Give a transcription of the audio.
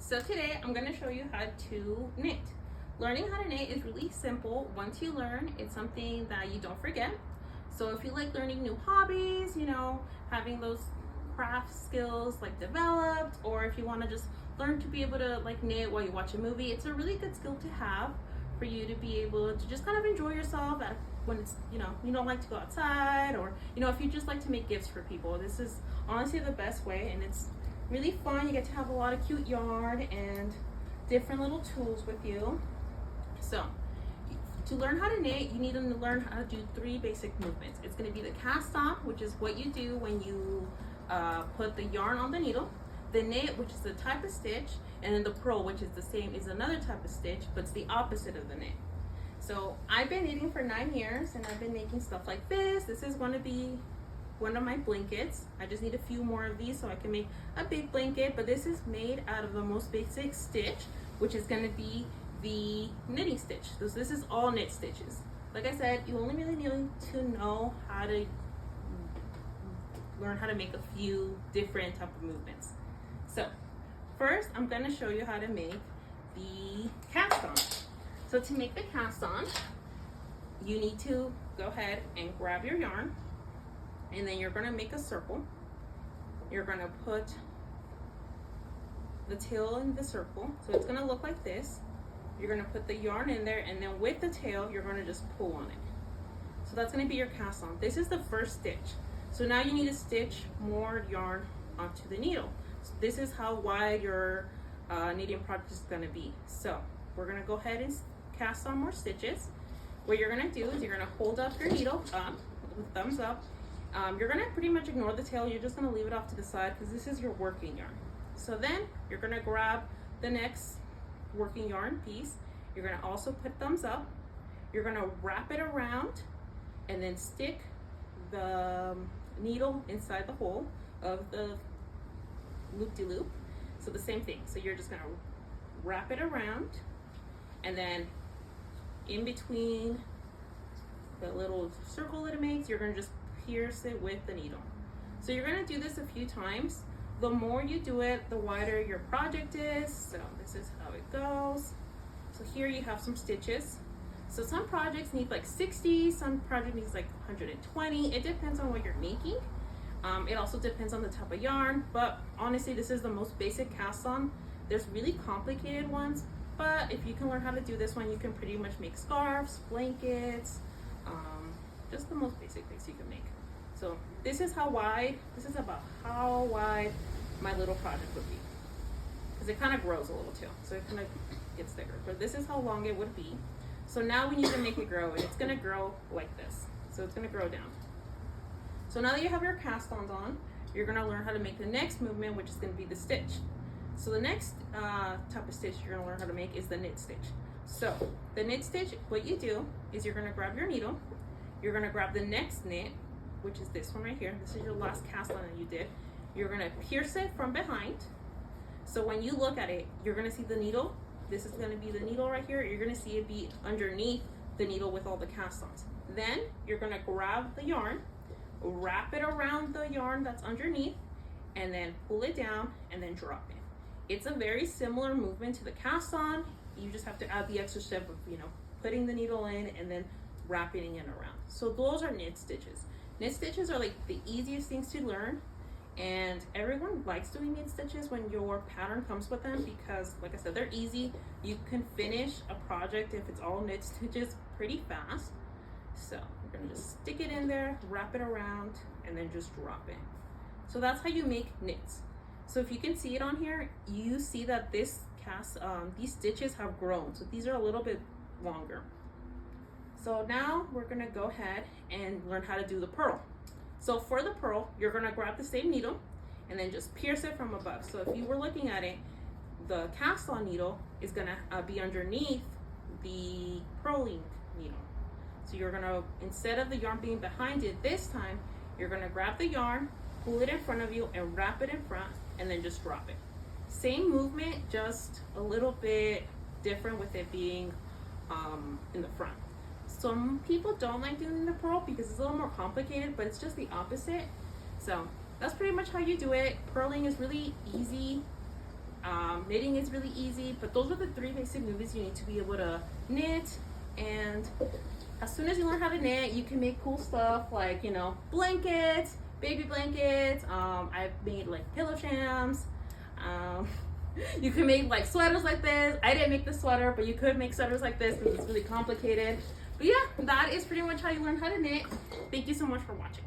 So today I'm going to show you how to knit. Learning how to knit is really simple. Once you learn, it's something that you don't forget. So if you like learning new hobbies, having those craft skills like developed, or if you want to just learn to be able to like knit while you watch a movie, it's a really good skill to have for you to be able to just kind of enjoy yourself when it's, you don't like to go outside, or, if you just like to make gifts for people. This is honestly the best way, and it's really fun. You get to have a lot of cute yarn and different little tools with you. So to learn how to knit, you need to learn how to do 3 basic movements. It's going to be the cast on, which is what you do when you put the yarn on the needle, the knit, which is the type of stitch, and then the purl, which is the same, is another type of stitch, but it's the opposite of the knit. So I've been knitting for 9 years, and I've been making stuff like this. This is going to be one of my blankets. I just need a few more of these so I can make a big blanket, but this is made out of the most basic stitch, which is going to be the knitting stitch. So this is all knit stitches. Like I said, you only really need to know how to learn how to make a few different type of movements. So first, I'm going to show you how to make the cast on. So to make the cast on, you need to go ahead and grab your yarn, and then you're going to make a circle. You're going to put the tail in the circle, so it's going to look like this. You're going to put the yarn in there, and then with the tail, you're going to just pull on it. So that's going to be your cast on. This is the first stitch. So now you need to stitch more yarn onto the needle. So this is how wide your knitting project is going to be. So we're going to go ahead and cast on more stitches. What you're going to do is you're going to hold up your needle up with thumbs up. You're going to pretty much ignore the tail. You're just going to leave it off to the side because this is your working yarn. So then you're going to grab the next working yarn piece. You're going to also put thumbs up. You're going to wrap it around and then stick the needle inside the hole of the loop-de-loop. So the same thing. So you're just going to wrap it around, and then in between the little circle that it makes, you're going to just pierce it with the needle. So you're going to do this a few times. The more you do it, the wider your project is. So this is how it goes. So here you have some stitches. So some projects need like 60, some project needs like 120. It depends on what you're making. It also depends on the type of yarn, but honestly, this is the most basic cast on. There's really complicated ones, but if you can learn how to do this one, you can pretty much make scarves, blankets, just the most basic things you can make. So this is about how wide my little project would be, because it kind of grows a little too, so it kind of gets thicker, but this is how long it would be. So now we need to make it grow, and it's going to grow like this. So it's going to grow down. So now that you have your cast-ons on, you're going to learn how to make the next movement, which is going to be the stitch. So the next type of stitch you're going to learn how to make is the knit stitch. So the knit stitch, what you do is you're going to grab your needle, you're going to grab the next knit, which is this one right here. This is your last cast on that you did. You're going to pierce it from behind. So when you look at it, you're going to see the needle. This is going to be the needle right here. You're going to see it be underneath the needle with all the cast-ons. Then you're going to grab the yarn, wrap it around the yarn that's underneath, and then pull it down and then drop it. It's a very similar movement to the cast-on. You just have to add the extra step of, putting the needle in and then wrapping it around. So those are knit stitches. Knit stitches are like the easiest things to learn, and everyone likes doing knit stitches when your pattern comes with them because, like I said, they're easy. You can finish a project if it's all knit stitches pretty fast. So we're going to just stick it in there, wrap it around, and then just drop it. So that's how you make knits. So if you can see it on here, you see that these stitches have grown. So these are a little bit longer. So now we're going to go ahead and learn how to do the purl. So for the purl, you're going to grab the same needle and then just pierce it from above. So if you were looking at it, the cast on needle is going to be underneath the purling needle. So you're going to, instead of the yarn being behind it this time, you're going to grab the yarn, pull it in front of you, and wrap it in front, and then just drop it. Same movement, just a little bit different with it being in the front. Some people don't like doing the purl because it's a little more complicated, but it's just the opposite. So that's pretty much how you do it. Purling is really easy. Knitting is really easy, but those are the 3 basic movies you need to be able to knit. And as soon as you learn how to knit, you can make cool stuff like, you know, blankets, baby blankets. I've made like pillow shams. You can make like sweaters like this. I didn't make the sweater, but you could make sweaters like this because it's really complicated. But yeah, that is pretty much how you learn how to knit. Thank you so much for watching.